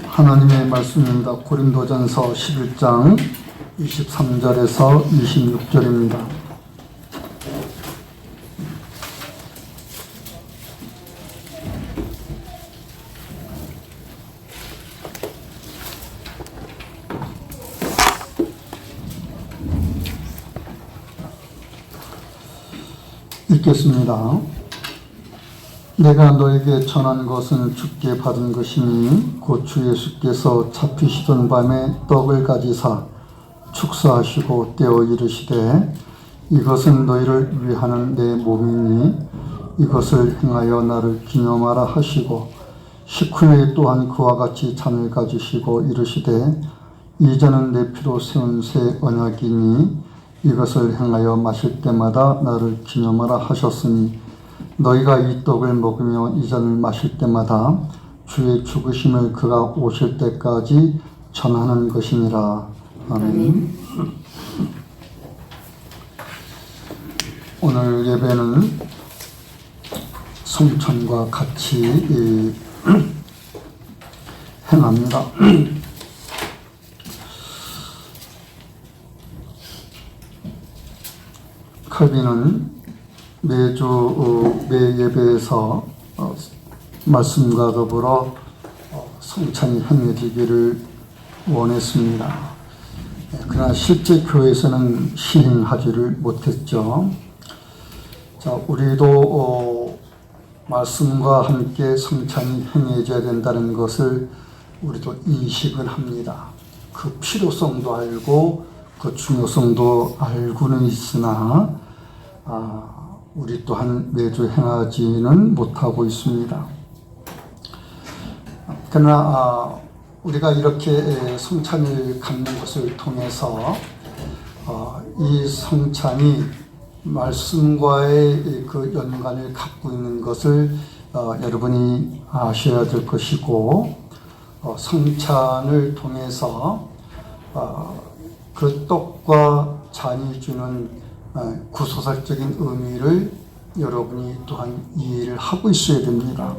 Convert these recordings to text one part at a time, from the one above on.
하나님의 말씀입니다. 고린도전서 11장 23절에서 26절입니다. 읽겠습니다. 내가 너에게 전한 것은 주께 받은 것이니 곧 주 예수께서 잡히시던 밤에 떡을 가지사 축사하시고 떼어 이르시되 이것은 너희를 위하는 내 몸이니 이것을 행하여 나를 기념하라 하시고 식후에 또한 그와 같이 잔을 가지시고 이르시되 이 잔은 내 피로 세운 새 언약이니 이것을 행하여 마실 때마다 나를 기념하라 하셨으니 너희가 이 떡을 먹으며 이 잔을 마실 때마다 주의 죽으심을 그가 오실 때까지 전하는 것이니라. 아멘. 오늘 예배는 성찬과 같이 행합니다. 칼빈은 매주 매 예배에서 말씀과 더불어 성찬이 행해지기를 원했습니다. 그러나 실제 교회에서는 시행하지를 못했죠. 자, 우리도 말씀과 함께 성찬이 행해져야 된다는 것을 우리도 인식을 합니다. 그 필요성도 알고 그 중요성도 알고는 있으나 우리 또한 매주 행하지는 못하고 있습니다. 그러나 우리가 이렇게 성찬을 갖는 것을 통해서 이 성찬이 말씀과의 그 연관을 갖고 있는 것을 여러분이 아셔야 될 것이고 성찬을 통해서 그 떡과 잔이 주는 구소설적인 의미를 여러분이 또한 이해를 하고 있어야 됩니다.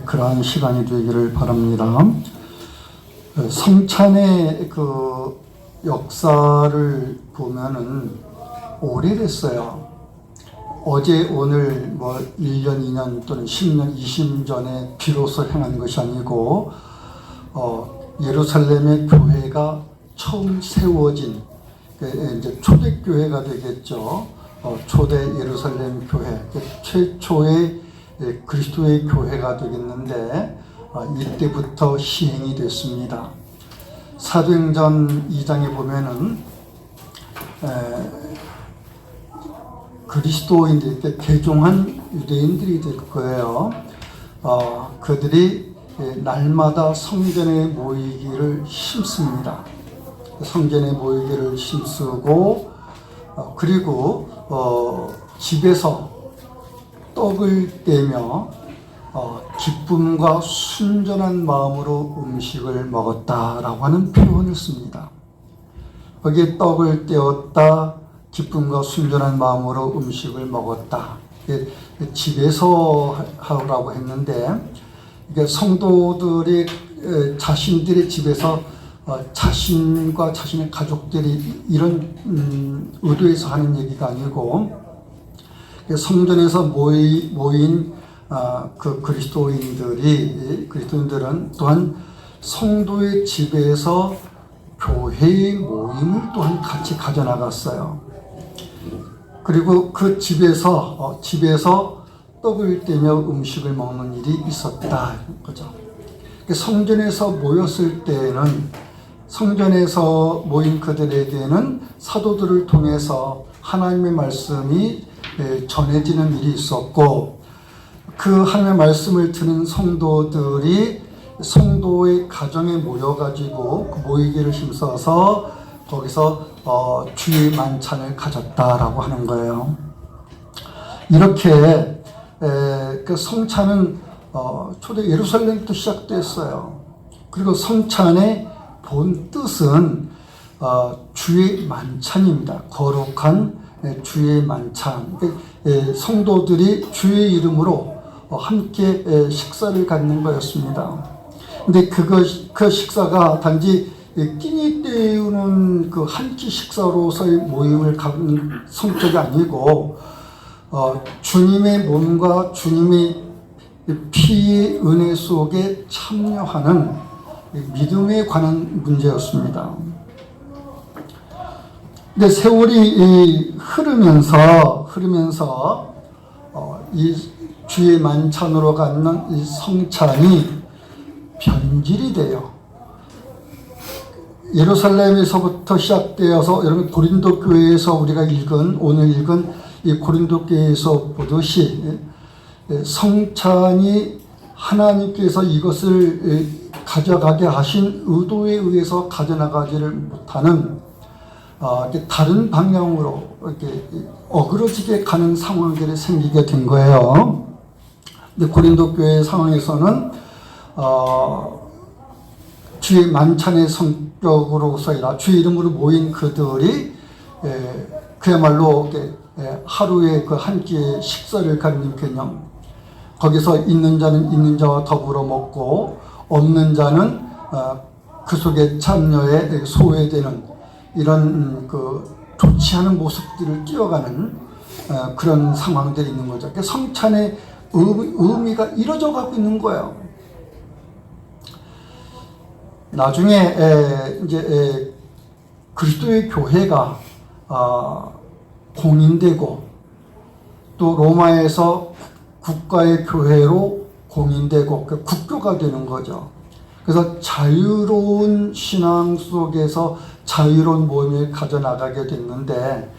그러한 시간이 되기를 바랍니다. 성찬의 그 역사를 보면은 오래됐어요. 어제 오늘 1년, 2년 또는 10년, 20년 전에 비로소 행한 것이 아니고 예루살렘의 교회가 처음 세워진 이제 초대교회가 되겠죠. 초대 예루살렘 교회, 최초의 그리스도의 교회가 되겠는데 이때부터 시행이 됐습니다. 사도행전 2장에 보면은 그리스도인들께 개종한 유대인들이 될 거예요. 그들이 날마다 성전에 모이기를 힘씁니다. 성전에 모이기를 힘쓰고 그리고 집에서 떡을 떼며 기쁨과 순전한 마음으로 음식을 먹었다라고 하는 표현을 씁니다. 거기에 떡을 떼었다, 기쁨과 순전한 마음으로 음식을 먹었다. 집에서 하라고 했는데 이게 성도들이 자신들의 집에서 자신과 자신의 가족들이 이런 의도에서 하는 얘기가 아니고 성전에서 모인 그 그리스도인들은 또한 성도의 집에서 교회의 모임을 또한 같이 가져나갔어요. 그리고 그 집에서 떡을 떼며 음식을 먹는 일이 있었다. 그죠? 성전에서 모였을 때는 성전에서 모인 그들에게는 사도들을 통해서 하나님의 말씀이 전해지는 일이 있었고 그 하나님의 말씀을 듣는 성도들이 성도의 가정에 모여가지고 그 모이기를 힘써서 거기서 주의 만찬을 가졌다라고 하는 거예요. 이렇게 그 성찬은 초대 예루살렘부터 시작됐어요. 그리고 성찬의 본 뜻은 주의 만찬입니다. 거룩한 주의 만찬. 성도들이 주의 이름으로 함께 식사를 갖는 거였습니다. 근데 그 식사가 단지 끼니 때우는 그 한 끼 식사로서의 모임을 갖는 성격이 아니고 주님의 몸과 주님의 피의 은혜 속에 참여하는 믿음에 관한 문제였습니다. 근데 세월이 흐르면서 이 주의 만찬으로 갖는 이 성찬이 변질이 돼요. 예루살렘에서부터 시작되어서 여러분 고린도 교회에서 우리가 오늘 읽은 이 고린도 교회에서 보듯이 성찬이 하나님께서 이것을 가져가게 하신 의도에 의해서 가져나가지를 못하는 다른 방향으로 이렇게 어그러지게 가는 상황들이 생기게 된 거예요. 근데 고린도 교회 상황에서는 주의 만찬의 성격으로서이라 주의 이름으로 모인 그들이 그야말로 하루에 그 한 끼의 식사를 가리는 개념, 거기서 있는 자는 있는 자와 더불어 먹고 없는 자는 그 속에 참여에 소외되는 이런 그 좋지 않은 모습들을 띄어가는 그런 상황들이 있는 거죠. 성찬의 의미가 이루어져 가고 있는 거예요. 나중에 이제 그리스도의 교회가 공인되고 또 로마에서 국가의 교회로 공인되고 국교가 되는 거죠. 그래서 자유로운 신앙 속에서 자유로운 모임을 가져나가게 됐는데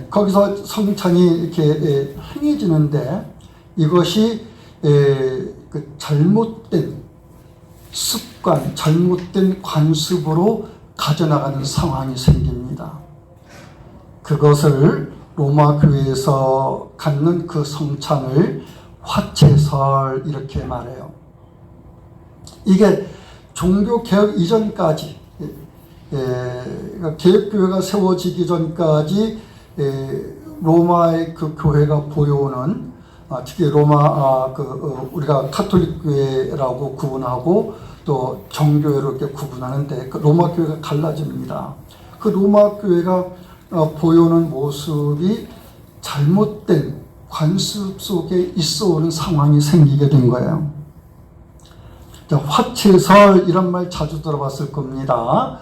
거기서 성찬이 이렇게 행해지는데 이것이 그 잘못된 습관, 잘못된 관습으로 가져나가는 상황이 생깁니다. 그것을 로마 교회에서 갖는 그 성찬을 화채설 이렇게 말해요. 이게 종교개혁 이전까지 개혁교회가 세워지기 전까지 로마의 그 교회가 보여오는 특히 로마 우리가 카톨릭 교회라고 구분하고 또 정교회로 이렇게 구분하는데 그 로마 교회가 갈라집니다. 그 로마 교회가 보여오는 모습이 잘못된 관습 속에 있어오는 상황이 생기게 된 거예요. 화채설 이런 말 자주 들어봤을 겁니다.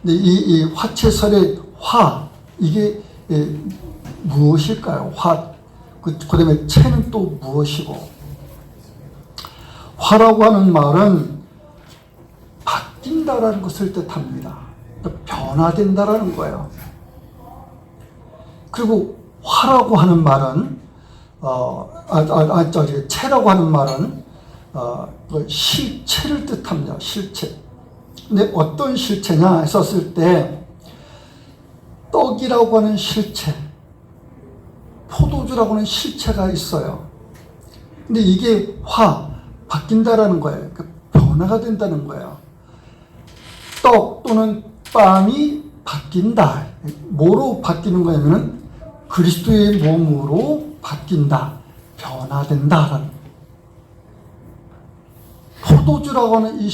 근데 이 화채설의 화 이게 무엇일까요? 화 그 다음에 채는 또 무엇이고? 화라고 하는 말은 바뀐다라는 것을 뜻합니다. 변화된다라는 거예요. 그리고 화라고 하는 말은 채라고 하는 말은 실체를 뜻합니다. 실체. 근데 어떤 실체냐 했었을 때 떡이라고 하는 실체, 포도주라고 하는 실체가 있어요. 근데 이게 바뀐다라는 거예요. 변화가 된다는 거예요. 떡 또는 빵이 바뀐다. 뭐로 바뀌는 거냐면은 그리스도의 몸으로 바뀐다. 변화된다라는 포도주라고 하는 이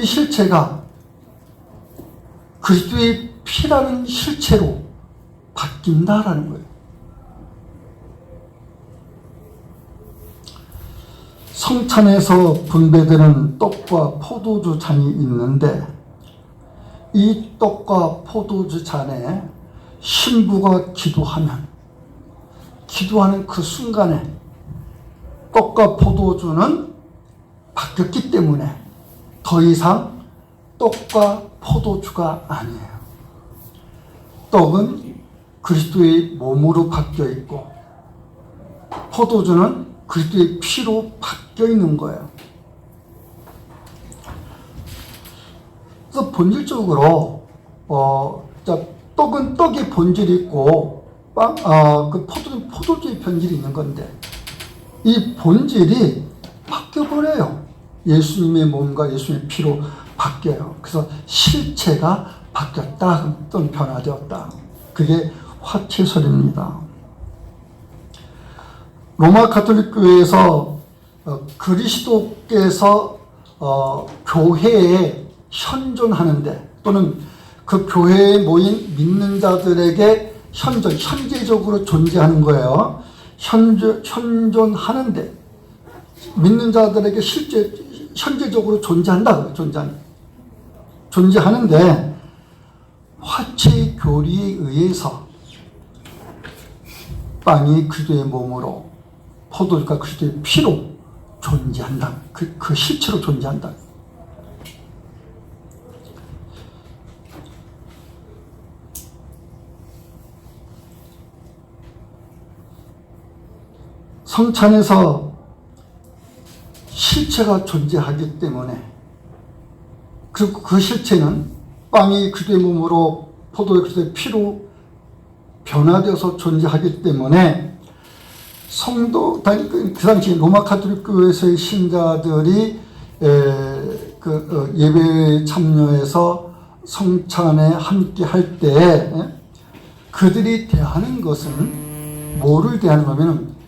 실체가 그리스도의 피라는 실체로 바뀐다라는 거예요. 성찬에서 분배되는 떡과 포도주 잔이 있는데 이 떡과 포도주 잔에 신부가 기도하는 그 순간에 떡과 포도주는 바뀌었기 때문에 더 이상 떡과 포도주가 아니에요. 떡은 그리스도의 몸으로 바뀌어 있고 포도주는 그리스도의 피로 바뀌어 있는 거예요. 그래서 본질적으로 떡은 떡의 본질이 있고 그 포도는 포도주의 본질이 있는 건데 이 본질이 바뀌어버려요. 예수님의 몸과 예수님의 피로 바뀌어요. 그래서 실체가 바뀌었다 또는 변화되었다. 그게 화채설입니다. 로마 가톨릭 교회에서 그리스도께서 교회에 현존하는데, 또는 그 교회에 모인 믿는 자들에게 현재적으로 존재하는 거예요. 현존하는데, 믿는 자들에게 현재적으로 존재하는데, 화채 교리에 의해서 빵이 그리스도의 몸으로, 포도주가 그리스도의 피로 존재한다. 그 실체로 존재한다. 성찬에서 실체가 존재하기 때문에, 그리고 그 실체는 빵이 그리스도의 몸으로 포도의 그리스도의 피로 변화되어서 존재하기 때문에, 성도, 그 당시 로마 가톨릭 교회에서의 신자들이 예배에 참여해서 성찬에 함께 할 때 그들이 대하는 것은 뭐를 대하는 거냐면,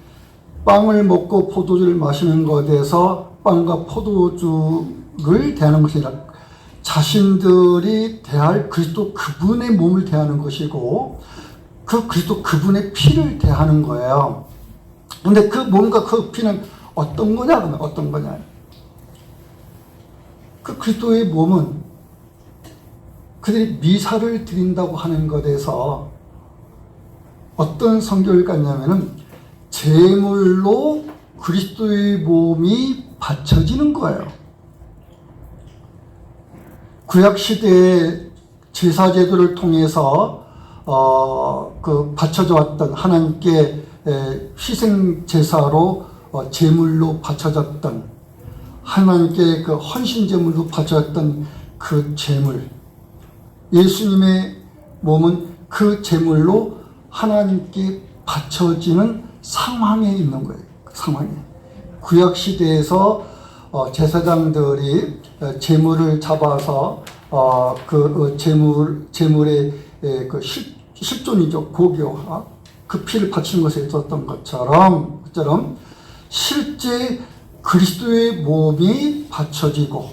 빵을 먹고 포도주를 마시는 것에 대해서 빵과 포도주를 대하는 것이 아니라 자신들이 대할 그리스도 그분의 몸을 대하는 것이고, 그 그리스도 그분의 피를 대하는 거예요. 근데 그 몸과 그 피는 어떤 거냐? 그러면 어떤 거냐? 그 그리스도의 몸은 그들이 미사를 드린다고 하는 것에서 어떤 성격을 갖냐면은, 제물로 그리스도의 몸이 바쳐지는 거예요. 구약시대의 제사제도를 통해서 바쳐져 왔던, 하나님께 희생제사로 제물로 바쳐졌던, 하나님께 그 헌신제물로 바쳐졌던 그 제물, 예수님의 몸은 그 제물로 하나님께 바쳐지는 상황에 있는 거예요. 상황에. 구약시대에서 제사장들이 제물을 잡아서 그 제물의 그 실존이죠. 고기와 그 피를 바치는 것에 있었던 것처럼 실제 그리스도의 몸이 바쳐지고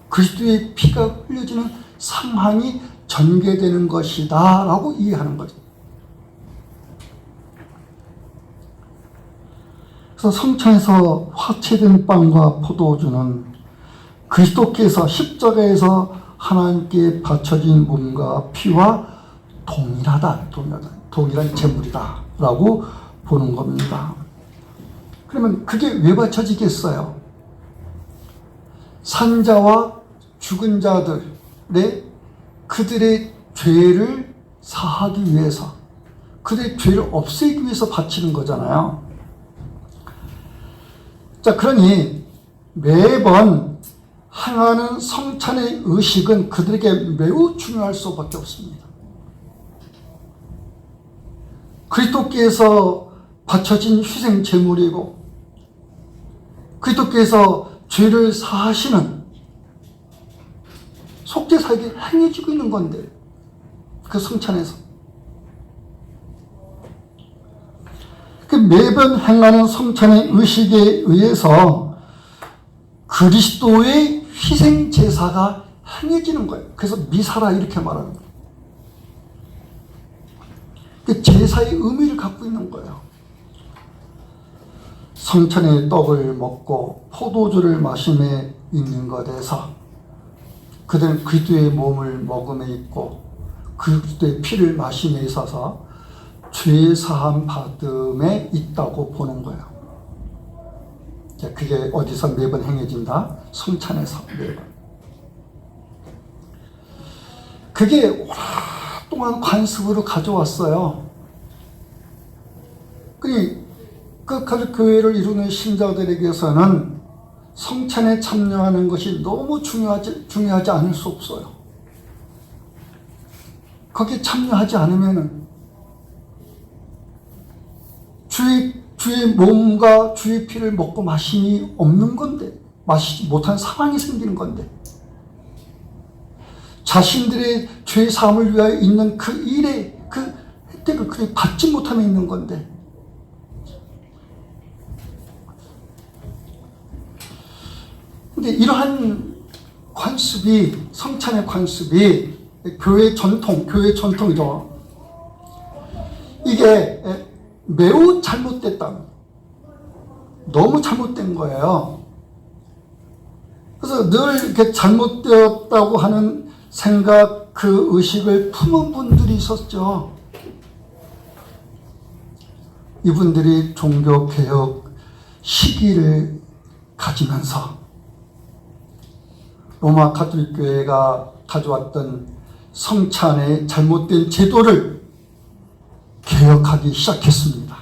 그리스도의 피가 흘려지는 상황이 전개되는 것이다 라고 이해하는 거죠. 그래서 성찬에서 화채된 빵과 포도주는 그리스도께서 십자가에서 하나님께 바쳐진 몸과 피와 동일한 제물이다 라고 보는 겁니다. 그러면 그게 왜 바쳐지겠어요? 산자와 죽은 자들의 그들의 죄를 사하기 위해서, 그들의 죄를 없애기 위해서 바치는 거잖아요. 자, 그러니 매번 행하는 성찬의 의식은 그들에게 매우 중요할 수밖에 없습니다. 그리스도께서 바쳐진 희생 제물이고, 그리스도께서 죄를 사하시는 속죄사에게 행해지고 있는 건데, 그 성찬에서. 매번 행하는 성찬의 의식에 의해서 그리스도의 희생 제사가 행해지는 거예요. 그래서 미사라 이렇게 말하는 거예요. 그 제사의 의미를 갖고 있는 거예요. 성찬의 떡을 먹고 포도주를 마심에 있는 것에서 그들은 그리스도의 몸을 먹음에 있고 그리스도의 피를 마심에 있어서 죄 사함 받음에 있다고 보는 거예요. 그게 어디서 매번 행해진다? 성찬에서 매번. 그게 오랫동안 관습으로 가져왔어요. 그 가족교회를 이루는 신자들에게서는 성찬에 참여하는 것이 너무 중요하지 않을 수 없어요. 거기에 참여하지 않으면은 주의 몸과 주의 피를 먹고 마심이 없는 건데, 마시지 못한 상황이 생기는 건데, 자신들의 죄 사함을 위하여 있는 그 일에 그 혜택을 그들이 받지 못하며 있는 건데, 근데 이러한 관습이, 성찬의 관습이 교회 전통이죠. 이게 매우 잘못됐다. 너무 잘못된 거예요. 그래서 늘 이렇게 잘못되었다고 하는 생각, 그 의식을 품은 분들이 있었죠. 이분들이 종교개혁 시기를 가지면서 로마 가톨릭 교회가 가져왔던 성찬의 잘못된 제도를 개혁하기 시작했습니다.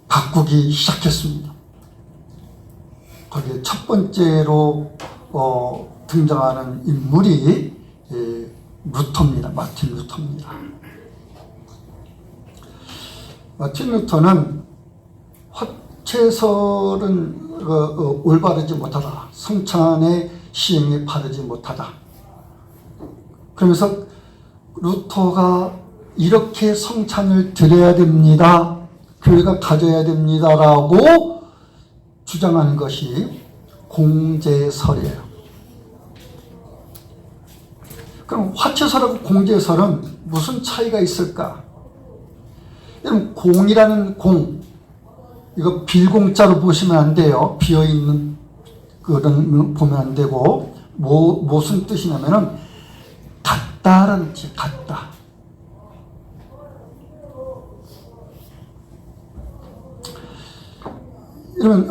바꾸기 시작했습니다. 거기에 첫 번째로 등장하는 인물이 루터입니다. 마틴 루터입니다. 마틴 루터는 화채설은 올바르지 못하다. 성찬의 시행이 바르지 못하다. 그러면서 루터가 이렇게 성찬을 드려야 됩니다. 교회가 가져야 됩니다라고 주장하는 것이 공제설이에요. 그럼 화채설하고 공제설은 무슨 차이가 있을까? 여러분, 공이라는 공, 이거 빌공자로 보시면 안 돼요. 비어있는 그런 보면 안 되고, 무슨 뜻이냐면은 같다라는 뜻이에요. 같다. 이러면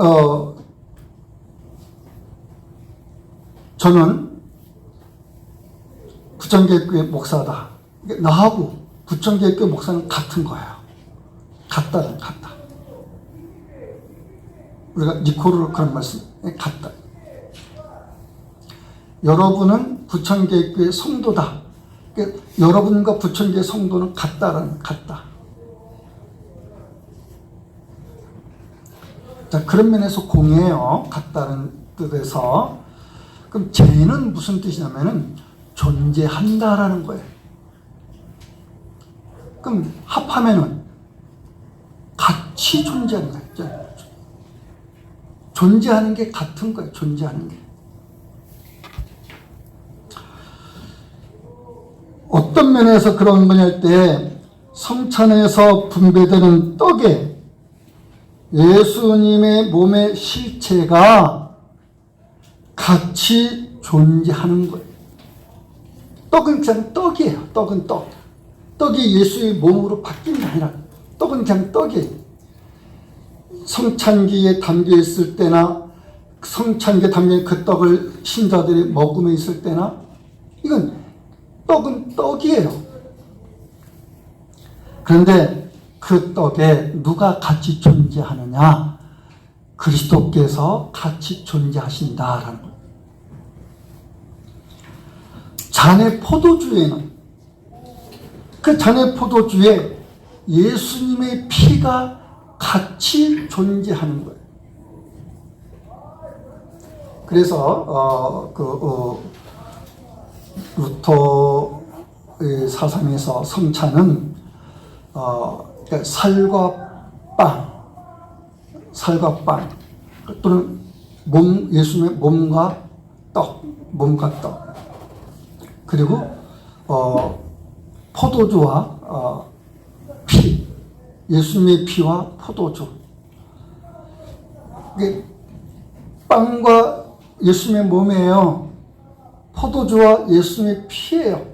저는 부천교회 목사다. 나하고 부천교회 목사는 같은 거예요. 같다는 같다. 우리가 니코르 그런 말씀, 같다. 여러분은 부천교회 성도다. 여러분과 부천교회 성도는 같다라는 같다. 자, 그런 면에서 공이에요. 같다는 뜻에서. 그럼 제는 무슨 뜻이냐면은 존재한다라는 거예요. 그럼 합하면은 같이 존재하는 거예요. 존재하는 게 같은 거예요. 존재하는 게. 어떤 면에서 그런 거냐 할 때 성찬에서 분배되는 떡에 예수님의 몸의 실체가 같이 존재하는 거예요. 떡은 그냥 떡이에요. 떡은 떡. 떡이 예수의 몸으로 바뀐 게 아니라 떡은 그냥 떡이에요. 성찬기에 담겨 있을 때나 성찬기에 담긴 그 떡을 신자들이 먹으며 있을 때나 이건 떡은 떡이에요. 그런데 그 떡에 누가 같이 존재하느냐? 그리스도께서 같이 존재하신다라는 거예요. 잔의 포도주에는 그 잔의 포도주에 예수님의 피가 같이 존재하는 거예요. 그래서 루터의 사상에서 성찬은 그러니까 살과 빵 또는 예수님의 몸과 떡 그리고 포도주와 피, 예수님의 피와 포도주. 이게 빵과 예수님의 몸이에요. 포도주와 예수님의 피예요.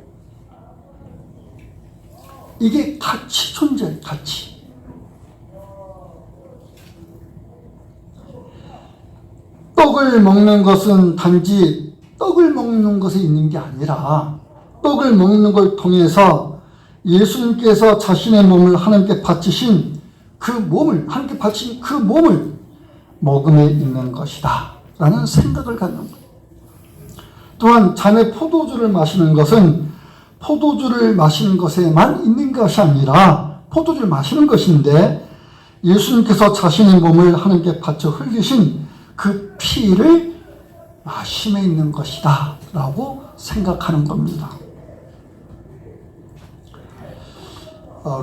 이게 같이 존재해요. 같이. 떡을 먹는 것은 단지 떡을 먹는 것에 있는 게 아니라 떡을 먹는 걸 통해서 예수님께서 자신의 몸을 하나님께 바치신 그 몸을 먹음에 있는 것이다 라는 생각을 갖는 거예요. 또한 잔의 포도주를 마시는 것은 포도주를 마시는 것에만 있는 것이 아니라 포도주를 마시는 것인데 예수님께서 자신의 몸을 하나님께 바쳐 흘리신 그 피를 마심에 있는 것이다 라고 생각하는 겁니다.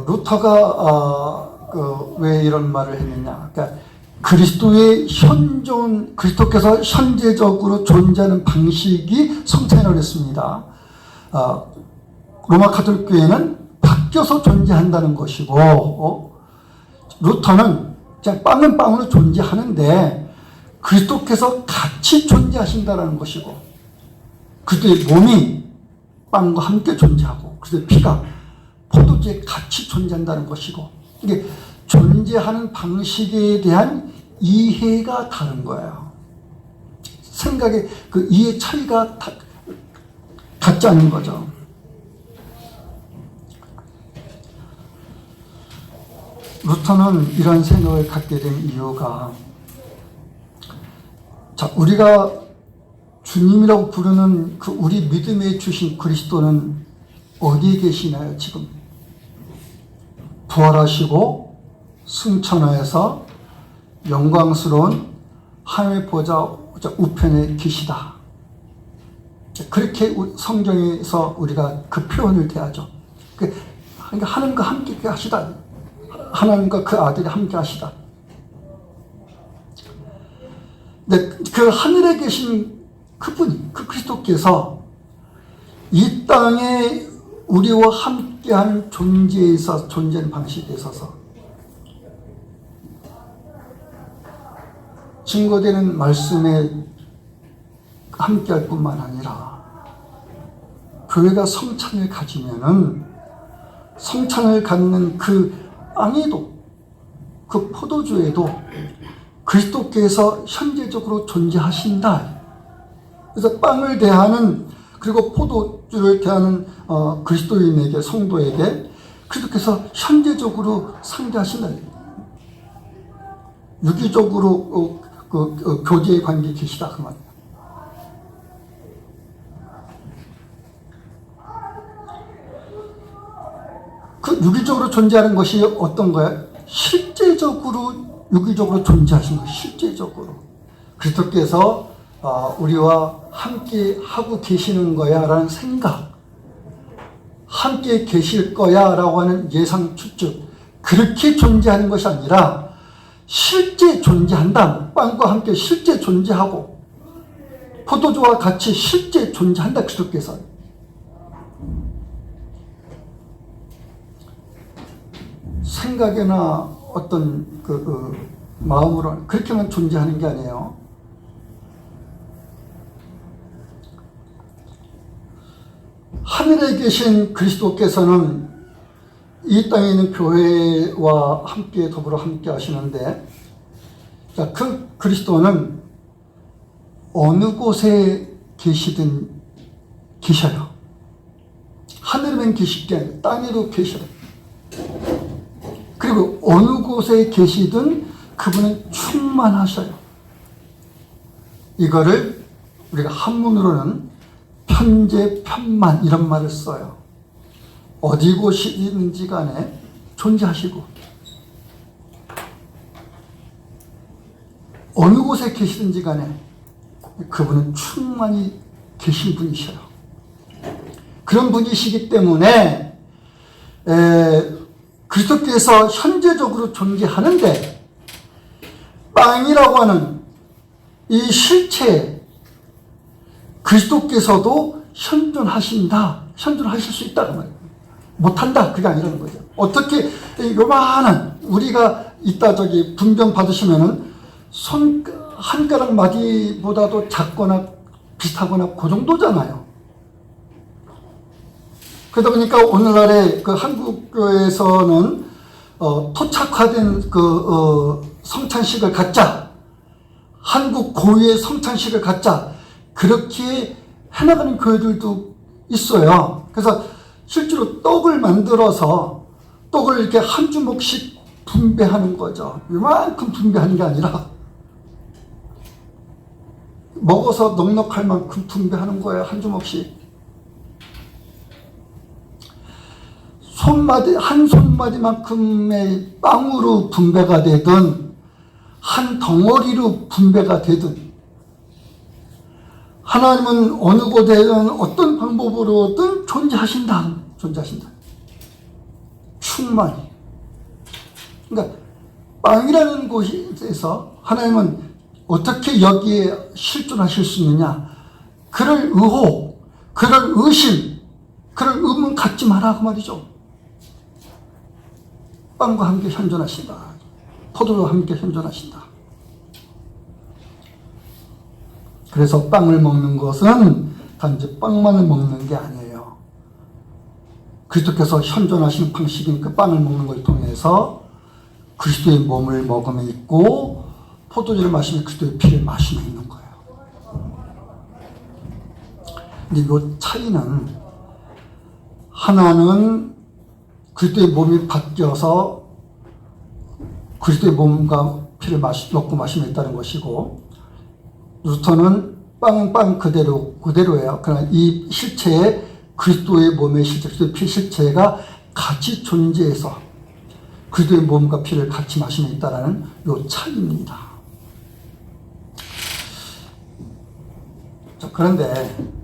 루터가 왜 이런 말을 했느냐? 그러니까 그리스도의 현존, 그리스도께서 현재적으로 존재하는 방식이 성찬이라고 했습니다. 로마 가톨릭 교회는 바뀌어서 존재한다는 것이고, 루터는 그냥 빵은 빵으로 존재하는데 그리스도께서 같이 존재하신다는 것이고, 그리스도의 몸이 빵과 함께 존재하고 그리스도의 피가 포도주에 같이 존재한다는 것이고, 이게 존재하는 방식에 대한 이해가 다른 거예요. 생각의 그 이해 차이가 같지 않은 거죠. 루터는 이런 생각을 갖게 된 이유가, 자, 우리가 주님이라고 부르는 그 우리 믿음에 주신 그리스도는 어디에 계시나요, 지금? 부활하시고 승천하여서 영광스러운 하나님의 보좌 우편에 계시다. 그렇게 성경에서 우리가 그 표현을 대하죠. 그러니까 하나님과 함께 하시다. 하나님과 그 아들이 함께 하시다. 근데 그 하늘에 계신 그분이, 그 그리스도께서 이 땅에 우리와 함께하는 존재하는 방식에 있어서 증거되는 말씀에 함께할 뿐만 아니라 교회가 성찬을 가지면은 성찬을 갖는 그 빵에도, 그 포도주에도 그리스도께서 현재적으로 존재하신다. 그래서 빵을 대하는, 그리고 포도주를 대하는 그리스도인에게, 성도에게 그리스도께서 현재적으로 상대하신다. 유기적으로 교제의 관계에 계시다, 그 말이에요. 그 유기적으로 존재하는 것이 어떤 거예요? 실제적으로 유기적으로 존재하신 거예요. 실제적으로 그리스도께서 우리와 함께 하고 계시는 거야 라는 생각, 함께 계실 거야 라고 하는 예상 추측, 그렇게 존재하는 것이 아니라 실제 존재한다. 빵과 함께 실제 존재하고 포도주와 같이 실제 존재한다. 그리스도께서 생각이나 어떤 마음으로 그렇게만 존재하는 게 아니에요. 하늘에 계신 그리스도께서는 이 땅에 있는 교회와 함께 더불어 함께 하시는데, 자, 그 그리스도는 어느 곳에 계시든 계셔요. 하늘에만 계실 게 아니라 땅에도 계셔요. 그리고 어느 곳에 계시든 그분은 충만하셔요. 이거를 우리가 한문으로는 편재편만 이런 말을 써요. 어디 곳이든지 간에 존재하시고 어느 곳에 계시든지 간에 그분은 충만히 계신 분이셔요. 그런 분이시기 때문에 그리스도께서 현재적으로 존재하는데 빵이라고 하는 이 실체, 그리스도께서도 현존하실 수 있다는 말이에요. 못한다, 그게 아니라는 거죠. 어떻게 요만한, 우리가 이따 분병 받으시면은 한 가락 마디보다도 작거나 비슷하거나 그 정도잖아요. 그러다 보니까 오늘날의 그 한국교회에서는 토착화된 성찬식을 갖자, 한국 고유의 성찬식을 갖자, 그렇게 해나가는 교회들도 있어요. 그래서 실제로 떡을 만들어서 떡을 이렇게 한 주먹씩 분배하는 거죠. 이만큼 분배하는 게 아니라 먹어서 넉넉할 만큼 분배하는 거예요. 한 주먹씩. 한 손마디만큼의 빵으로 분배가 되든 한 덩어리로 분배가 되든 하나님은 어느 곳에든 어떤 방법으로든 존재하신다. 충만히. 그러니까 빵이라는 곳에서 하나님은 어떻게 여기에 실존하실 수 있느냐? 그럴 의혹, 그럴 의심, 그럴 의문 갖지 마라 그 말이죠. 빵과 함께 현존하신다. 포도주와 함께 현존하신다. 그래서 빵을 먹는 것은 단지 빵만을 먹는 게 아니에요. 그리스도께서 현존하시는 방식이니까 빵을 먹는 걸 통해서 그리스도의 몸을 먹음에 있고 포도주를 마시면 그리스도의 피를 마시며 있는 거예요. 근데 이 차이는 하나는 그리스도의 몸이 바뀌어서 그리스도의 몸과 피를 먹고 마시며 있다는 것이고, 루터는 빵은 빵 그대로예요. 그러나 이 실체에 그리스도의 몸의 실체, 그리스도의 피 실체가 같이 존재해서 그리스도의 몸과 피를 같이 마시며 있다는 이 차이입니다. 자, 그런데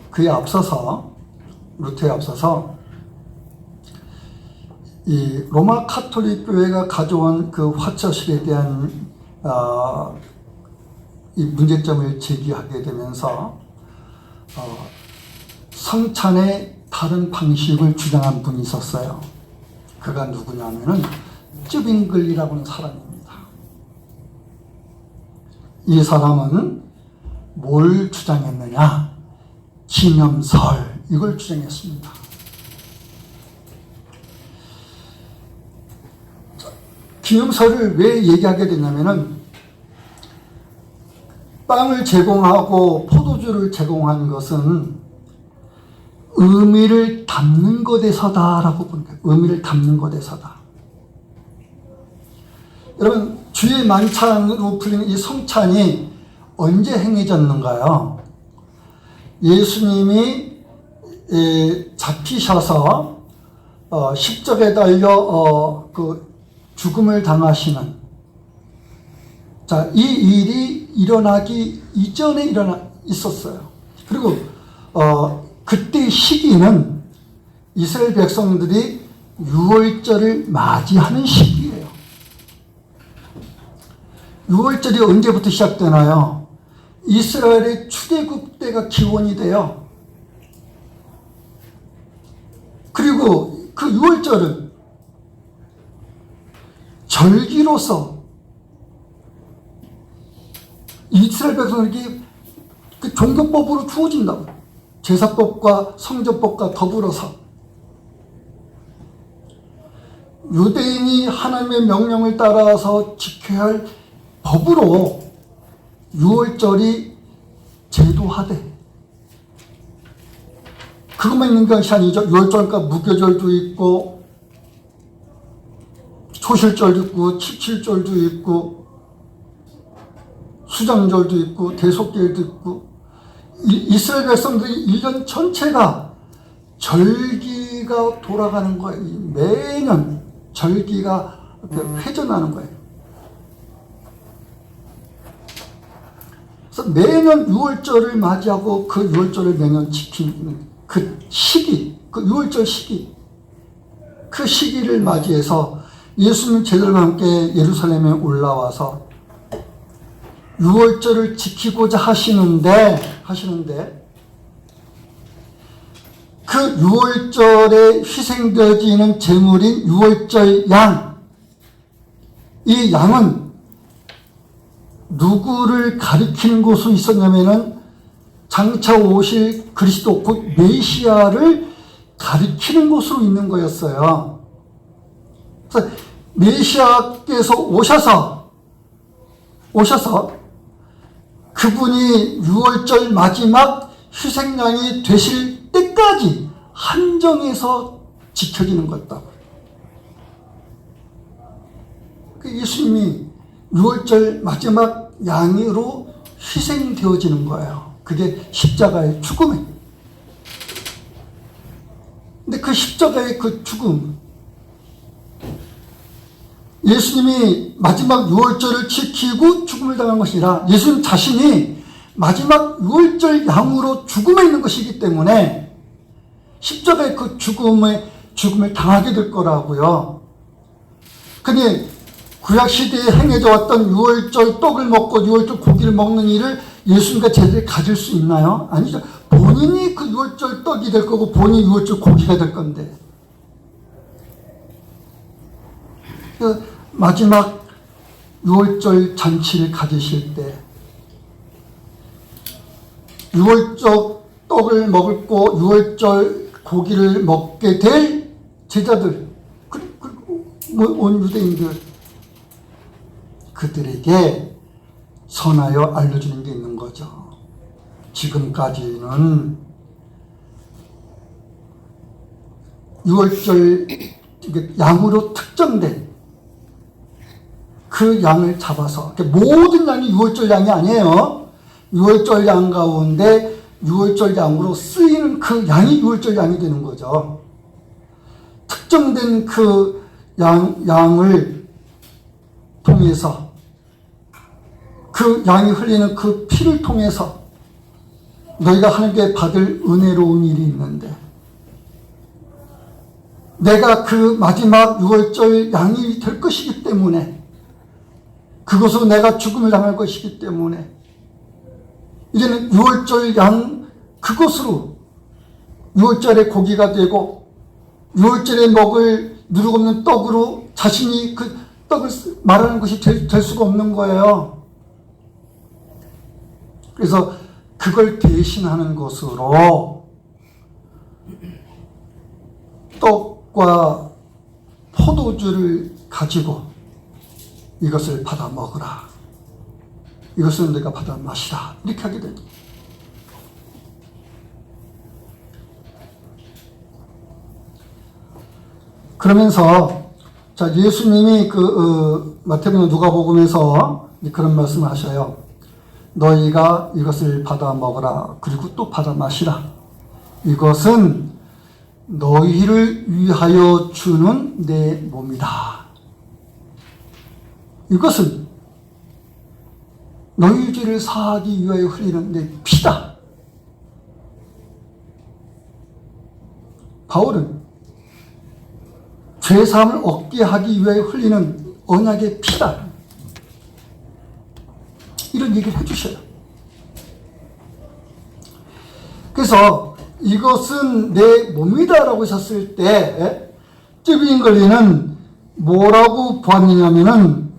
그에 앞서서, 루터에 앞서서 이 로마 카톨릭 교회가 가져온 그 화처식에 대한 이 문제점을 제기하게 되면서 성찬의 다른 방식을 주장한 분이 있었어요. 그가 누구냐면은 쯔빙글이라고 하는 사람입니다. 이 사람은 뭘 주장했느냐? 기념설, 이걸 주장했습니다. 기념설을 왜 얘기하게 되냐면은 빵을 제공하고 포도주를 제공한 것은 의미를 담는 것에서다라고 본 거예요. 의미를 담는 것에서다. 여러분, 주의 만찬으로 불리는 이 성찬이 언제 행해졌는가요? 예수님이 잡히셔서 십자가에 달려 죽음을 당하시는, 자, 이 일이 일어나기 이전에 있었어요. 그리고 그때 시기는 이스라엘 백성들이 유월절을 맞이하는 시기예요. 유월절이 언제부터 시작되나요? 이스라엘의 출애굽 때가 기원이 돼요. 그리고 그 유월절은 절기로서 이스라엘 백성에게 그 종교법으로 주어진다고. 제사법과 성전법과 더불어서 유대인이 하나님의 명령을 따라서 지켜야 할 법으로 유월절이 제도화돼. 그것만 있는 것이 아니죠. 유월절과 무교절도 있고 초실절도 있고 칠칠절도 있고 수장절도 있고 대속절도 있고, 이스라엘 백성들이 1년 전체가 절기가 돌아가는 거예요. 매년 절기가 회전하는 거예요. 그래서 매년 6월절을 맞이하고 그 6월절을 매년 지키는 그 시기, 그 6월절 시기, 그 시기를 맞이해서 예수님 제자들과 함께 예루살렘에 올라와서 6월절을 지키고자 하시는데 그 6월절에 희생되어지는 제물인 6월절 양, 이 양은 누구를 가리키는 것으로 있었냐면은 장차 오실 그리스도 곧 메시아를 가리키는 것으로 있는 거였어요. 그래서 메시아께서 오셔서 그분이 6월절 마지막 희생양이 되실 때까지 한정해서 지켜지는 거였다고. 예수님이 6월절 마지막 양으로 희생되어지는 거예요. 그게 십자가의 죽음이에요. 근데 그 십자가의 그 죽음, 예수님이 마지막 6월절을 지키고 죽음을 당한 것이 아니라 예수님 자신이 마지막 6월절 양으로 죽음에 있는 것이기 때문에 십자가의 그 죽음을 당하게 될 거라고요. 근데 구약시대에 행해져 왔던 유월절 떡을 먹고 유월절 고기를 먹는 일을 예수님과 제자들이 가질 수 있나요? 아니죠. 본인이 그 유월절 떡이 될 거고 본인이 유월절 고기가 될 건데, 그 마지막 유월절 잔치를 가지실 때 유월절 떡을 먹고 유월절 고기를 먹게 될 제자들, 그리고 온 유대인들, 그들에게 선하여 알려주는 게 있는 거죠. 지금까지는 유월절 양으로 특정된 그 양을 잡아서, 모든 양이 유월절 양이 아니에요. 유월절 양 가운데 유월절 양으로 쓰이는 그 양이 유월절 양이 되는 거죠. 특정된 그 양을 통해서, 그 양이 흘리는 그 피를 통해서 너희가 하나님께 받을 은혜로운 일이 있는데, 내가 그 마지막 유월절 양이 될 것이기 때문에, 그것으로 내가 죽음을 당할 것이기 때문에 이제는 유월절 양, 그것으로 유월절의 고기가 되고 유월절에 먹을 누룩 없는 떡으로 자신이 그 떡을 말하는 것이 될 수가 없는 거예요. 그래서 그걸 대신하는 것으로 떡과 포도주를 가지고 이것을 받아 먹으라, 이것은 내가 받아 마시라, 이렇게 하게 됩니다. 그러면서 자, 예수님이 마태복음 누가복음에서 그런 말씀을 하셔요. 너희가 이것을 받아 먹으라, 그리고 또 받아 마시라. 이것은 너희를 위하여 주는 내 몸이다. 이것은 너희 죄를 사하기 위하여 흘리는 내 피다. 바울은 죄사함을 얻게 하기 위하여 흘리는 언약의 피다, 이런 얘기를 해주셔요. 그래서 이것은 내 몸이다 라고 하셨을 때 쯔빙글리는 뭐라고 보았느냐면은,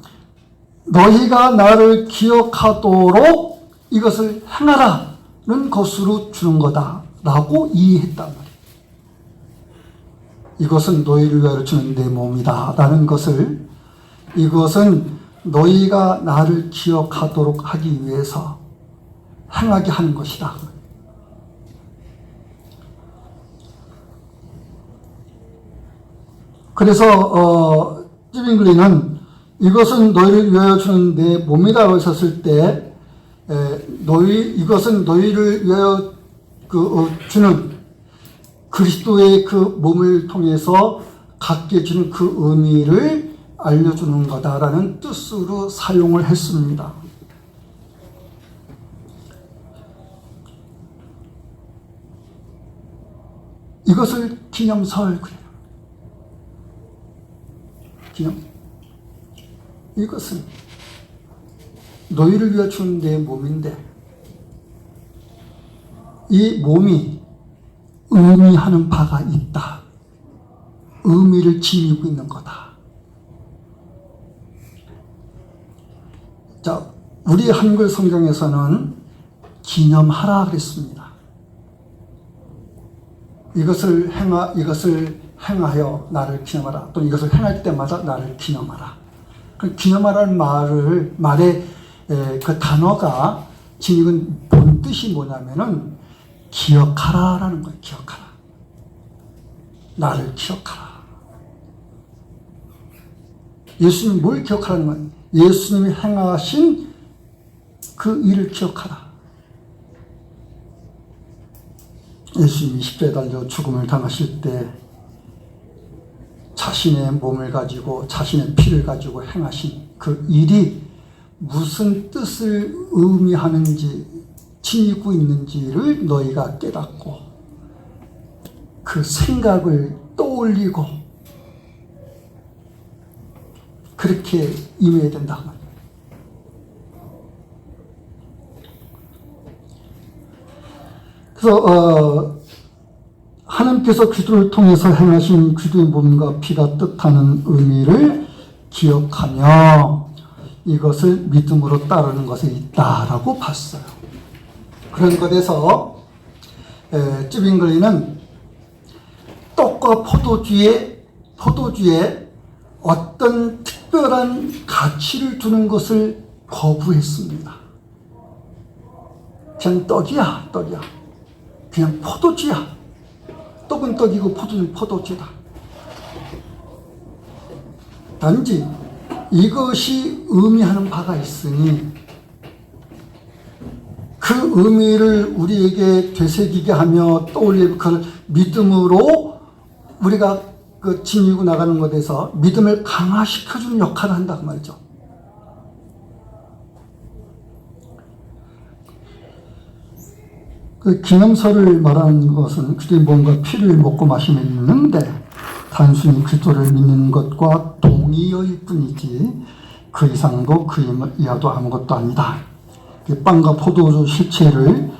너희가 나를 기억하도록 이것을 행하라는 것으로 주는 거다 라고 이해했단 말이에요. 이것은 너희를 위하여 주는 내 몸이다 라는 것을, 이것은 너희가 나를 기억하도록 하기 위해서 행하게 하는 것이다. 그래서 쯔빙글리는 이것은 너희를 위하여 주는 내 몸이라고 하셨을 때, 이것은 너희를 위하여 주는 그리스도의 그 몸을 통해서 갖게 주는 그 의미를 알려주는 거다라는 뜻으로 사용을 했습니다. 이것을 기념설 그래요. 이것은 너희를 위하여 주는 내 몸인데, 이 몸이 의미하는 바가 있다. 의미를 지니고 있는 거다. 자, 우리 한글 성경에서는 기념하라 그랬습니다. 이것을 행하여 나를 기념하라, 또는 이것을 행할 때마다 나를 기념하라. 그 기념하라는 말의 그 단어가 지니는 본 뜻이 뭐냐면은 기억하라라는 거예요. 기억하라. 나를 기억하라. 예수님이 뭘 기억하라는 거예요? 예수님이 행하신 그 일을 기억하라. 예수님이 십자가에 달려 죽음을 당하실 때 자신의 몸을 가지고 자신의 피를 가지고 행하신 그 일이 무슨 뜻을 의미하는지 지니고 있는지를 너희가 깨닫고 그 생각을 떠올리고 그렇게 임해야 된다. 그래서 하나님께서 그리스도를 통해서 행하신 그리스도의 몸과 피가 뜻하는 의미를 기억하며 이것을 믿음으로 따르는 것에 있다라고 봤어요. 그런 것에서 쯔빙글리는 떡과 포도주에 어떤 특별한 가치를 두는 것을 거부했습니다. 그냥 떡이야. 그냥 포도주야. 떡은 떡이고 포도주는 포도주다. 단지 이것이 의미하는 바가 있으니 그 의미를 우리에게 되새기게 하며 떠올리고 그 믿음으로 우리가 그 지니고 나가는 것에서 믿음을 강화시켜주는 역할을 한다 그 말이죠. 그 기념설을 말하는 것은 그리스도의 몸과 피를 먹고 마시면 있는데 단순히 그리스도를 믿는 것과 동의어일 뿐이지 그 이상도 그 이하도 아무것도 아니다. 빵과 포도주 실체를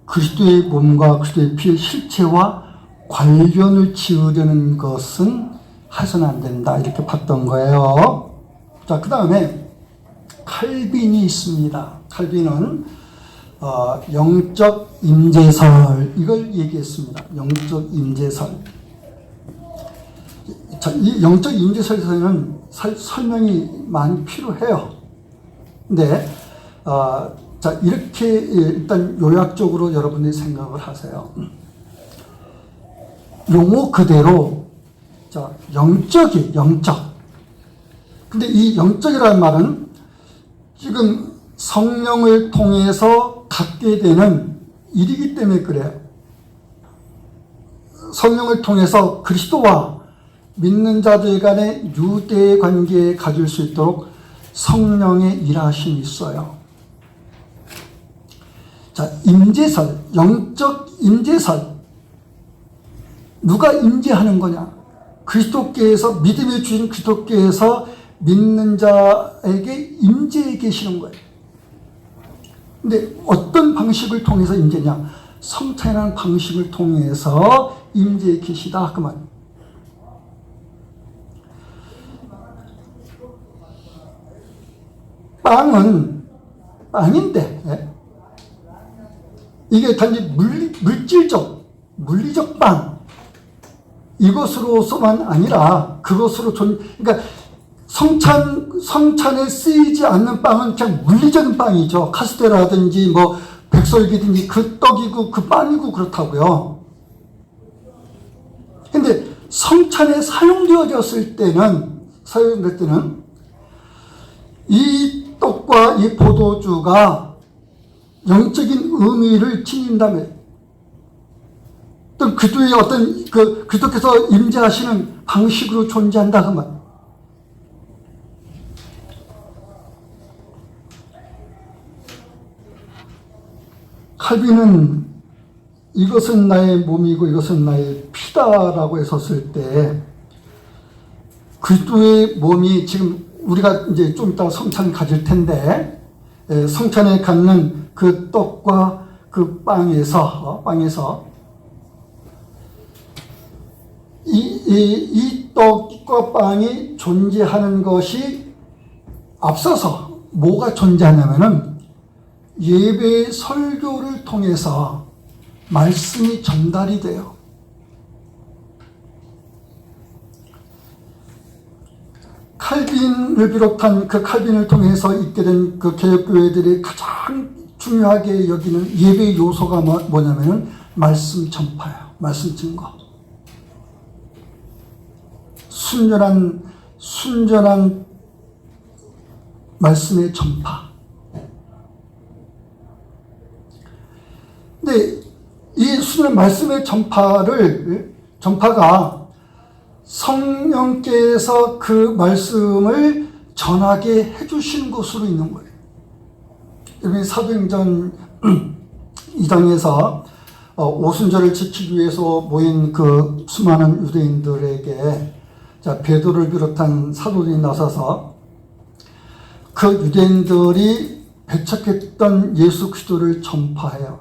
그리스도의 몸과 그리스도의 피의 실체와 관련을 지으려는 것은 해서는 안 된다. 이렇게 봤던 거예요. 자, 그 다음에 칼빈이 있습니다. 칼빈은 영적 임재설 이걸 얘기했습니다. 영적 임재설. 자, 이 영적 임재설에서는 설명이 많이 필요해요. 근데 자, 이렇게 일단 요약적으로 여러분들이 생각을 하세요. 용어 그대로 자, 영적이 영적. 근데 이 영적이라는 말은 지금 성령을 통해서 갖게 되는 일이기 때문에 그래요. 성령을 통해서 그리스도와 믿는 자들 간의 유대 관계에 가질 수 있도록 성령의 일하심이 있어요. 자, 임재설, 영적 임재설. 누가 임재하는 거냐? 그리스도께서, 믿음의 주인 그리스도께서 믿는 자에게 임재해 계시는 거예요. 근데 어떤 방식을 통해서 임재냐? 성찬이라는 방식을 통해서 임재해 계시다. 그 말. 빵은 빵인데 이게 단지 물리적 빵 이것으로서만 아니라 그것으로 그러니까 성찬에 쓰이지 않는 빵은 그냥 물리적인 빵이죠. 카스테라든지 뭐 백설기든지 그 떡이고 그 빵이고 그렇다고요. 근데 성찬에 사용될 때는 이 떡과 이 포도주가 영적인 의미를 지닌다면 또 그리스도의 어떤 그리스도께서 임재하시는 방식으로 존재한다 그 말. 칼빈은 이것은 나의 몸이고 이것은 나의 피다라고 했었을 때 그리스도의 몸이 지금 우리가 이제 좀 이따 성찬 가질 텐데 성찬에 갖는 그 떡과 그 빵에서 이 떡과 빵이 존재하는 것이 앞서서 뭐가 존재하냐면은 예배 설교를 통해서 말씀이 전달이 돼요. 칼빈을 비롯한 그 칼빈을 통해서 있게 된 그 개혁교회들이 가장 중요하게 여기는 예배 요소가 뭐냐면은 말씀 전파예요. 말씀 증거. 순전한 말씀의 전파. 근데 이 순전한 말씀의 전파가 성령께서 그 말씀을 전하게 해주신 것으로 있는 거예요. 여기 사도행전 2장에서 오순절을 지키기 위해서 모인 그 수많은 유대인들에게 자, 베드로를 비롯한 사도들이 나서서 그 유대인들이 배척했던 예수 그리스도를 전파해요.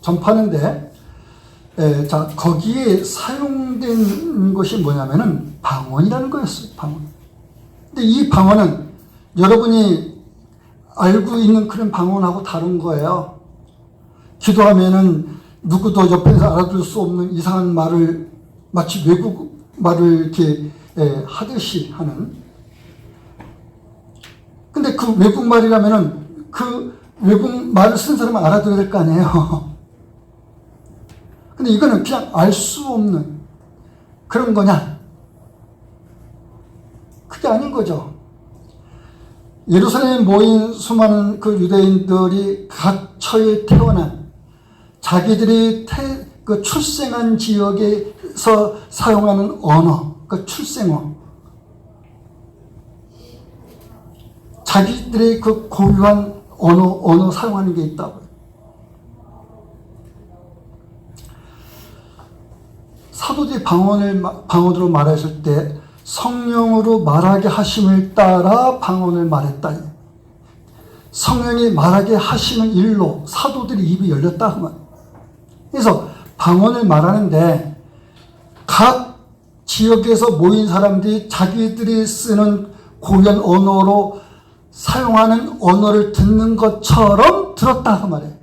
전파하는데, 자, 거기에 사용된 것이 뭐냐면은 방언이라는 거였어요. 방언. 근데 이 방언은 여러분이 알고 있는 그런 방언하고 다른 거예요. 기도하면은 누구도 옆에서 알아들 수 없는 이상한 말을 마치 외국 말을 이렇게 하듯이 하는. 근데 그 외국 말이라면은 그 외국 말을 쓴 사람은 알아들어야 될 거 아니에요. 근데 이거는 그냥 알 수 없는 그런 거냐? 그게 아닌 거죠. 예루살렘에 모인 수많은 그 유대인들이 각처에 태어난 자기들이 그 출생한 지역에서 사용하는 언어, 그 출생어, 자기들의 그 고유한 언어 사용하는 게 있다고요. 사도들이 방언으로 말했을 때 성령으로 말하게 하심을 따라 방언을 말했다. 성령이 말하게 하시는 일로 사도들이 입이 열렸다. 그래서 방언을 말하는데 각 지역에서 모인 사람들이 자기들이 쓰는 고유한 언어로 사용하는 언어를 듣는 것처럼 들었다 그 말이에요.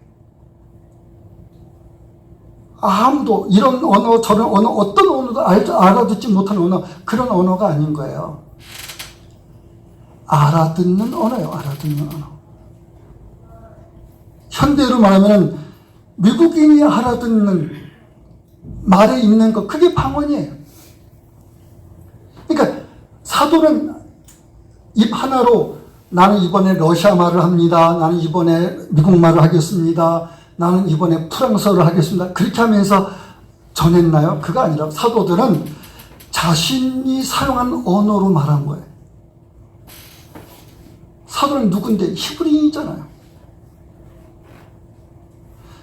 아무도 이런 언어 저런 언어 어떤 언어도 알아듣지 못하는 언어, 그런 언어가 아닌 거예요. 알아듣는 언어예요. 알아듣는 언어. 현대로 말하면 미국인이 알아듣는 말에 있는 것, 그게 방언이에요. 그러니까 사도는 입 하나로 나는 이번에 러시아 말을 합니다. 나는 이번에 미국 말을 하겠습니다. 나는 이번에 프랑스어를 하겠습니다. 그렇게 하면서 전했나요? 그거 아니라 사도들은 자신이 사용한 언어로 말한 거예요. 사도는 누군데? 히브리인이잖아요.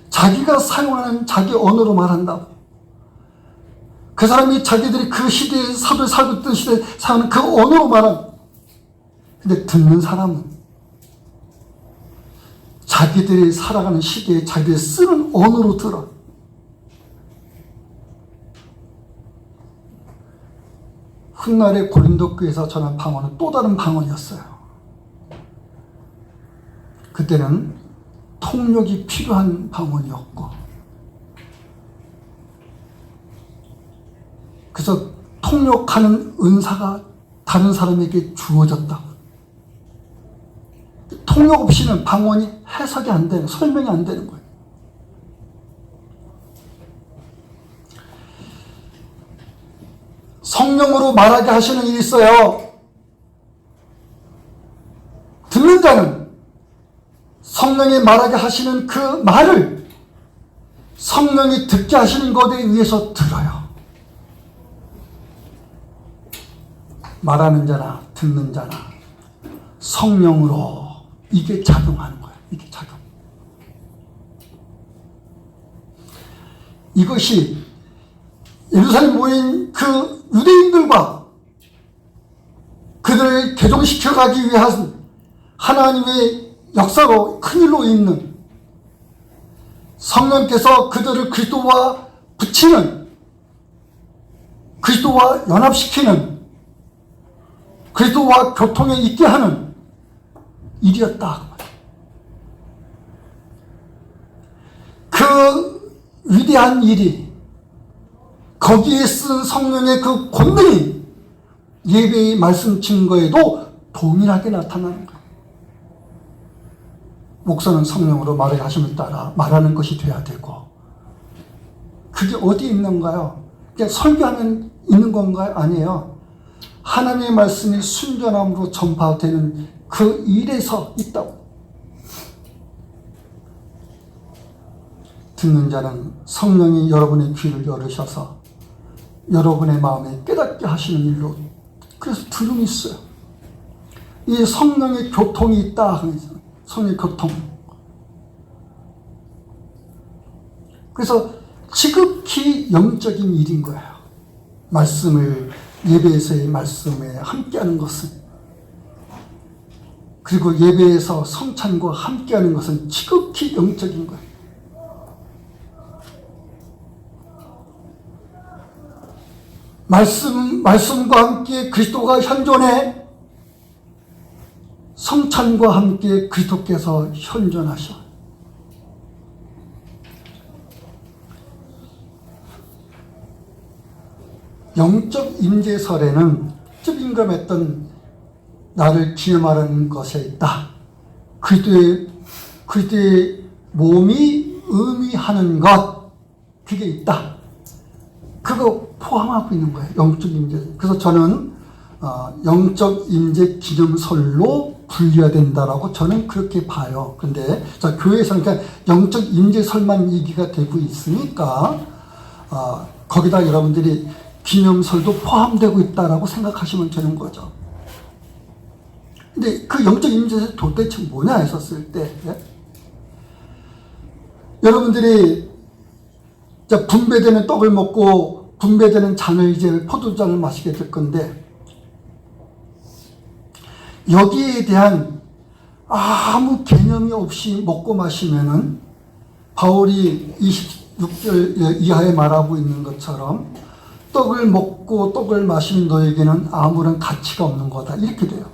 자기가 사용하는 자기 언어로 말한다고. 그 사람이 자기들이 그 시대에 사도에 살고 있던 시대에 사용하는 그 언어로 말한. 근데 듣는 사람은 자기들이 살아가는 시대에 자기들이 쓰는 언어로 들어. 훗날에 고린도 교회에서 전한 방언은 또 다른 방언이었어요. 그때는 통역이 필요한 방언이었고, 그래서 통역하는 은사가 다른 사람에게 주어졌다고. 통역 없이는 방언이 해석이 안 되는, 설명이 안 되는 거예요. 성령으로 말하게 하시는 일이 있어요. 듣는 자는 성령이 말하게 하시는 그 말을 성령이 듣게 하시는 것에 의해서 들어요. 말하는 자나 듣는 자나 성령으로 이게 작용하는 거예요. 이게 작용. 이것이 예루살렘 모인 그 유대인들과 그들을 개종시켜 가기 위한 하나님의 역사로 큰 일로 있는 성령께서 그들을 그리스도와 붙이는, 그리스도와 연합시키는, 그리스도와 교통에 있게 하는 일이었다. 그 위대한 일이 거기에 쓴 성령의 그 권능이 예배의 말씀 증거에도 동일하게 나타나는 거예요. 목사는 성령으로 말을 하심을 따라 말하는 것이 돼야 되고, 그게 어디 있는가요? 그냥 설교하면 있는 건가요? 아니에요. 하나님의 말씀이 순전함으로 전파되는 그 일에서 있다고. 듣는 자는 성령이 여러분의 귀를 열으셔서 여러분의 마음에 깨닫게 하시는 일로, 그래서 들음이 있어요. 이 성령의 교통이 있다. 성령의 교통. 그래서 지극히 영적인 일인 거예요. 말씀을 예배에서의 말씀에 함께하는 것은, 그리고 예배에서 성찬과 함께하는 것은 지극히 영적인 거예요. 말씀과 함께 그리스도가 현존해, 성찬과 함께 그리스도께서 현존하셔. 영적 임재설에는 임금했던 나를 기념하는 것에 있다. 그리스도의 몸이 의미하는 것, 그게 있다. 그거 포함하고 있는 거예요. 영적 임재. 그래서 저는 영적 임재 기념설로 분류해야 된다라고 저는 그렇게 봐요. 근데 교회에서는 그냥 영적 임재설만 얘기가 되고 있으니까 거기다 여러분들이 기념설도 포함되고 있다라고 생각하시면 되는 거죠. 근데 그 영적 임재설이 도대체 뭐냐 했었을 때, 여러분들이 분배되는 떡을 먹고 분배되는 잔을, 이제 포도잔을 마시게 될 건데, 여기에 대한 아무 개념이 없이 먹고 마시면은 바울이 26절 이하에 말하고 있는 것처럼 떡을 먹고 떡을 마시는 너에게는 아무런 가치가 없는 거다, 이렇게 돼요.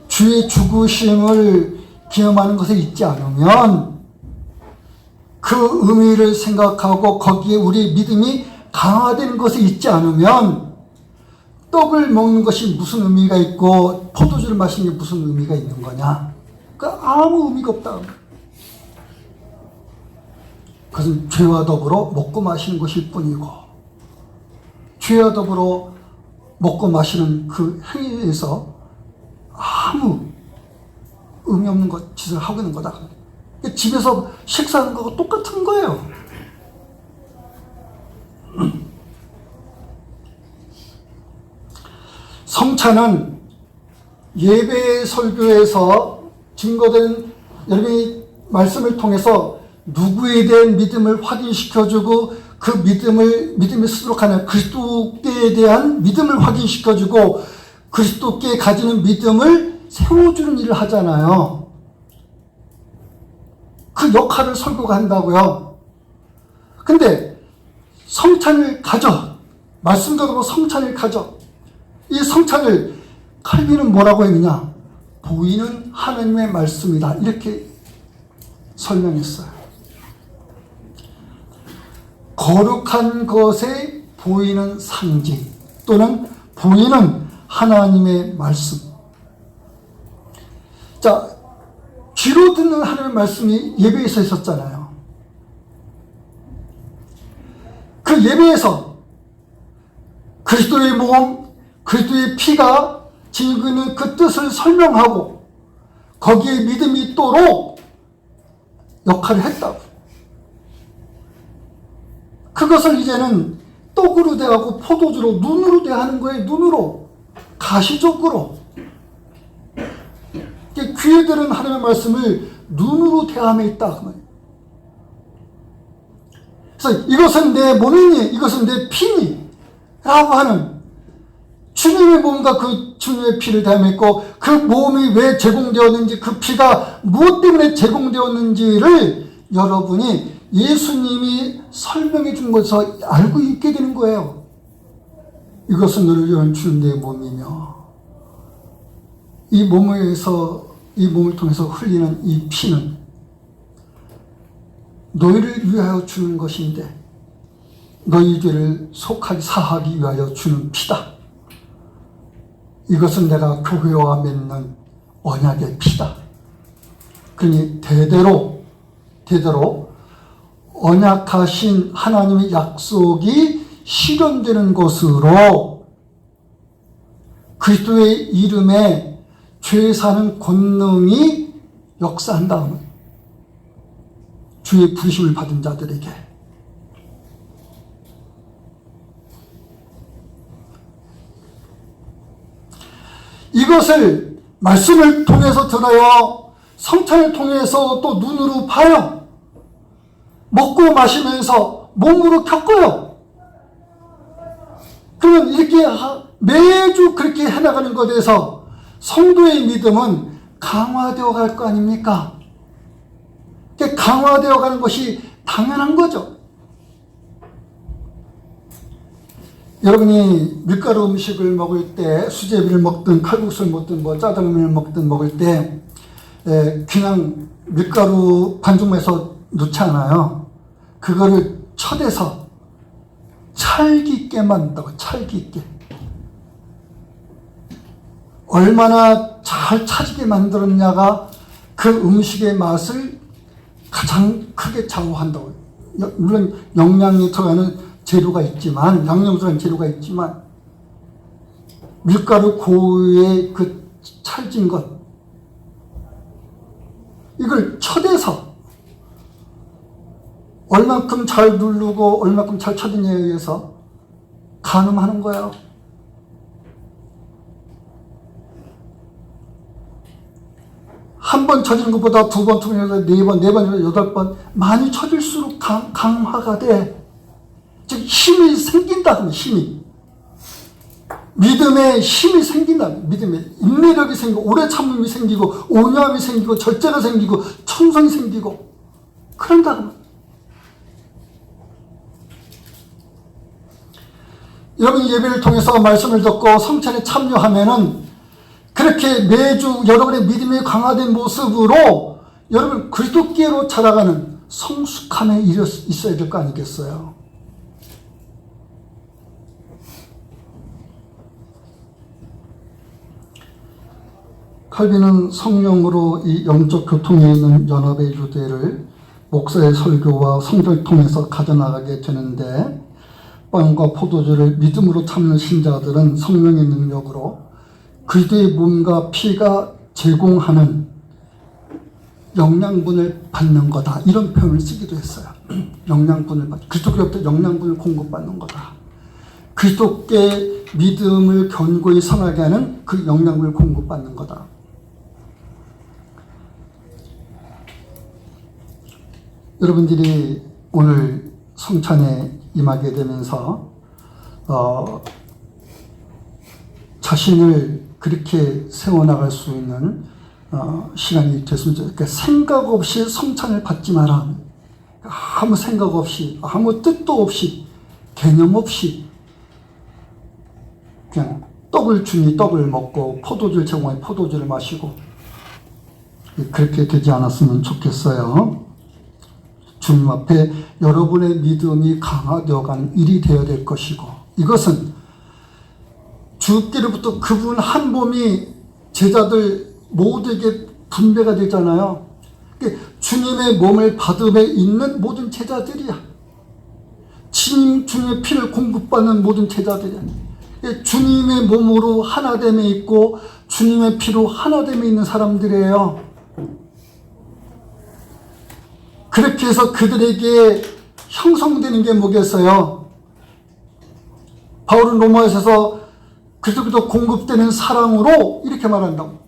주의 죽으심을 기념하는 것에 있지 않으면, 그 의미를 생각하고 거기에 우리의 믿음이 강화되는 것에 있지 않으면, 떡을 먹는 것이 무슨 의미가 있고 포도주를 마시는 게 무슨 의미가 있는 거냐? 아무 의미가 없다. 그것은 죄와 더불어 먹고 마시는 것일 뿐이고, 죄와 더불어 먹고 마시는 그 행위에서 아무 의미 없는 짓을 하고 있는 거다. 집에서 식사하는 거하고 똑같은 거예요. 성찬은 예배 설교에서 증거된, 여러분이 말씀을 통해서 누구에 대한 믿음을 확인시켜주고, 그 믿음에 쓰도록 하는 그리스도께 대한 믿음을 확인시켜주고, 그리스도께 가지는 믿음을 세워주는 일을 하잖아요. 그 역할을 설교가 한다고요. 근데 성찬을 가져, 말씀대로 성찬을 가져. 이 성찬을 칼빈은 뭐라고 했느냐? 보이는 하나님의 말씀이다, 이렇게 설명했어요. 거룩한 것에 보이는 상징 또는 보이는 하나님의 말씀. 귀로 듣는 하나님의 말씀이 예배에서 있었잖아요. 그 예배에서 그리스도의 몸, 그리스도의 피가 지니고 있는 그 뜻을 설명하고 거기에 믿음이 있도록 역할을 했다고. 그것을 이제는 떡으로 대하고 포도주로, 눈으로 대하는 거예요. 눈으로, 가시적으로. 귀에 들은 하나님의 말씀을 눈으로 대함에 있다. 그래서 이것은 내 몸이니, 이것은 내 피니 라고 하는, 주님의 몸과 그 주님의 피를 대함에 있고, 그 몸이 왜 제공되었는지, 그 피가 무엇 때문에 제공되었는지를 여러분이 예수님이 설명해 준 것에서 알고 있게 되는 거예요. 이것은 너를 위한 주는 내 몸이며, 이 몸을 통해서 흘리는 이 피는 너희를 위하여 주는 것인데, 너희 죄를 사하기 위하여 주는 피다. 이것은 내가 교회와 맺는 언약의 피다. 그러니 대대로 언약하신 하나님의 약속이 실현되는 것으로 그리스도의 이름에 죄 사는 권능이 역사한 다음에 주의 부르심을 받은 자들에게 이것을 말씀을 통해서 들어요. 성찬을 통해서 또 눈으로 봐요. 먹고 마시면서 몸으로 겪어요. 그러면 이렇게 매주 그렇게 해나가는 것에 대해서 성도의 믿음은 강화되어 갈 거 아닙니까? 강화되어 가는 것이 당연한 거죠. 여러분이 밀가루 음식을 먹을 때, 수제비를 먹든 칼국수를 먹든 짜장면을 먹든 먹을 때 그냥 밀가루 반죽해서 넣지 않아요. 그거를 쳐대서 찰기 있게 만든다고. 찰기 있게. 얼마나 잘 차지게 만들었냐가 그 음식의 맛을 가장 크게 좌우한다고. 물론 영양이 들어가는 재료가 있지만, 양념 들어가는 재료가 있지만, 밀가루 고유의 그 찰진 것, 이걸 쳐대서 얼만큼 잘 누르고 얼만큼 잘 쳐드냐에 의해서 가늠하는 거예요. 한 번 쳐지는 것보다 두 번, 네 번, 여덟 번 많이 쳐질수록 강화가 돼. 즉 힘이 생긴다. 그러면 힘이. 믿음에 힘이 생긴다. 믿음에 인내력이 생기고 오래 참음이 생기고 온유함이 생기고 절제가 생기고 충성이 생기고 그런다. 여러분 예배를 통해서 말씀을 듣고 성찬에 참여하면은 그렇게 매주 여러분의 믿음이 강화된 모습으로 여러분 그리스도께로 자라가는 성숙함에 있어야 될 거 아니겠어요? 칼빈은 성령으로 이 영적 교통에 있는 연합의 유대를 목사의 설교와 성경을 통해서 가져나가게 되는데, 빵과 포도주를 믿음으로 참는 신자들은 성령의 능력으로 그리스도의 몸과 피가 제공하는 영양분을 받는 거다. 이런 표현을 쓰기도 했어요. 영양분을 그리스도께로부터 영양분을 공급받는 거다. 그리스도께 믿음을 견고히 성하게 하는 그 영양분을 공급받는 거다. 여러분들이 오늘 성찬에 임하게 되면서 자신을 그렇게 세워나갈 수 있는 시간이 됐으면 좋겠어요. 그러니까 생각 없이 성찬을 받지 마라. 아무 생각 없이, 아무 뜻도 없이, 개념 없이 그냥 떡을 주니 떡을 먹고 포도주를 제공하니 포도주를 마시고, 그렇게 되지 않았으면 좋겠어요. 주님 앞에 여러분의 믿음이 강화되어가는 일이 되어야 될 것이고, 이것은 주께로부터 그분 한 몸이 제자들 모두에게 분배가 되잖아요. 주님의 몸을 받음에 있는 모든 제자들이야. 주님의 피를 공급받는 모든 제자들이야. 주님의 몸으로 하나됨에 있고 주님의 피로 하나됨에 있는 사람들이에요. 그렇게 해서 그들에게 형성되는 게 뭐겠어요? 바울은 로마에서 그리스도께서 공급되는 사랑으로 이렇게 말한다고.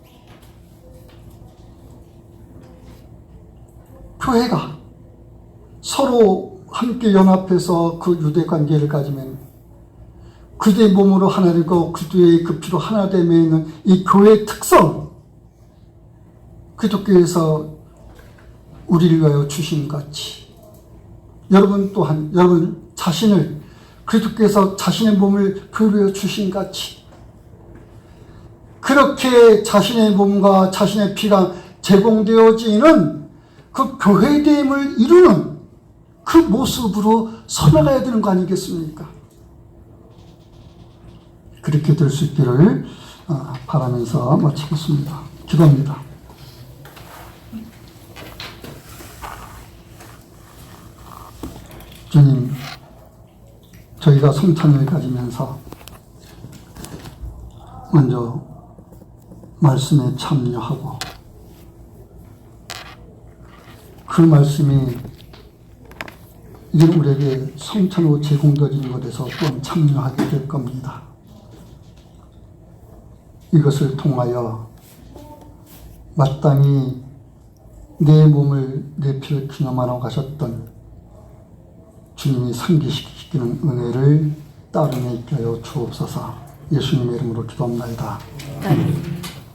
교회가 서로 함께 연합해서 그 유대 관계를 가지면 그리스도의 몸으로 하나 되고 그리스도의 그 피로 하나 됨에 있는 이 교회의 특성, 그리스도께서 우리를 위하여 주신 같이 여러분 또한 여러분 자신을 그리스도께서 자신의 몸을 교회에 위하여 주신 같이 그렇게 자신의 몸과 자신의 피가 제공되어지는 그 교회됨을 이루는 그 모습으로 서나가야 되는 거 아니겠습니까? 그렇게 될 수 있기를 바라면서 마치겠습니다. 기도합니다. 주님, 저희가 성찬을 가지면서 먼저 말씀에 참여하고 그 말씀이 이제 우리에게 성찬으로 제공되어지는 것에서 또한 참여하게 될 겁니다. 이것을 통하여 마땅히 내 몸을 내 피를 기념하러 가셨던 주님이 상기시키는 은혜를 따름에 있게 하여 주옵소서. 예수님의 이름으로 기도합나이다. 아멘.